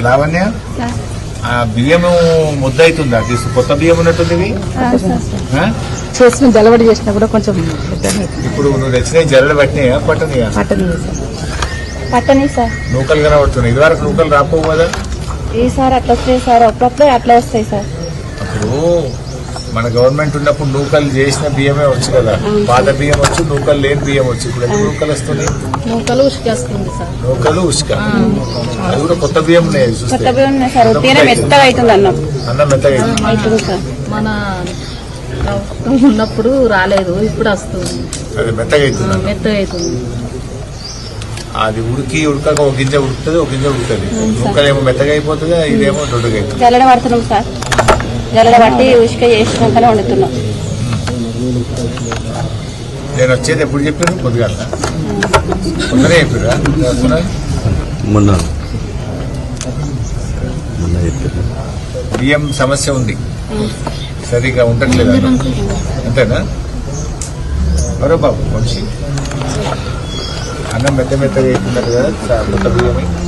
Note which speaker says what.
Speaker 1: లావణ్య ఆ బియ్యం ముద్ద అవుతుందా తీసు కొత్త బియ్యం ఉన్నట్టుంది
Speaker 2: చేసిన జలబడి చేసినా కూడా కొంచెం
Speaker 1: ఇప్పుడు నువ్వు తెచ్చిన జల్లెడ పట్టినాయా పట్టనియా
Speaker 3: పట్టని సార్
Speaker 1: నూకలు కనబడుతున్నాయి ఇది వరకు నూకలు రాకపోవు కదా
Speaker 3: ఈసారి అట్లా వస్తాయి సార్ అప్పుడప్పుడే అట్లా వస్తాయి సార్
Speaker 1: అప్పుడు మన గవర్నమెంట్ ఉన్నప్పుడు నూకలు చేసిన బియ్యమే వచ్చు కదా పాత బియ్యం వచ్చు నూకలు లేని బియ్యం వచ్చు ఇప్పుడు ఎన్ని నూకలు వస్తున్నాయి
Speaker 2: నూకలు ఉసుకేస్తుంది సార్
Speaker 1: నూకలు ఉసుక అది కూడా కొత్త బియ్యం ఉన్నాయి
Speaker 3: కొత్త బియ్యం ఉన్నాయి సార్ ఉత్తిగానే మెత్తగా అవుతుంది అన్నం
Speaker 1: మెత్తగా
Speaker 3: అవుతుంది సార్
Speaker 2: మన ఉన్నప్పుడు రాలేదు ఇప్పుడు వస్తుంది
Speaker 1: అది మెత్తగా అవుతుంది
Speaker 2: మెత్తగా అవుతుంది
Speaker 1: అది ఉడకక ఒక గింజ ఉడుకుతుంది ఒక గింజ ఉడుకుతుంది నూకలేమో మెత్తగా అయిపోతుంది ఇదేమో దొడ్డుగా అవుతుంది
Speaker 3: జల్లెడ పడుతున్నాం సార్ జల్లెడ పట్టి ఉసుక చేసుకుంటూనే వండుతున్నాం
Speaker 1: నేను వచ్చేది ఎప్పుడు చెప్పాను కొద్దిగా పొద్దునే చెప్పారా
Speaker 4: మొన్న
Speaker 1: బియ్యం సమస్య ఉంది సరిగా ఉండట్లేదు అంతేనా మరో బాబు మనిషి అన్నం మెత్తగా అవుతున్నారు కదా కొత్త బియ్యం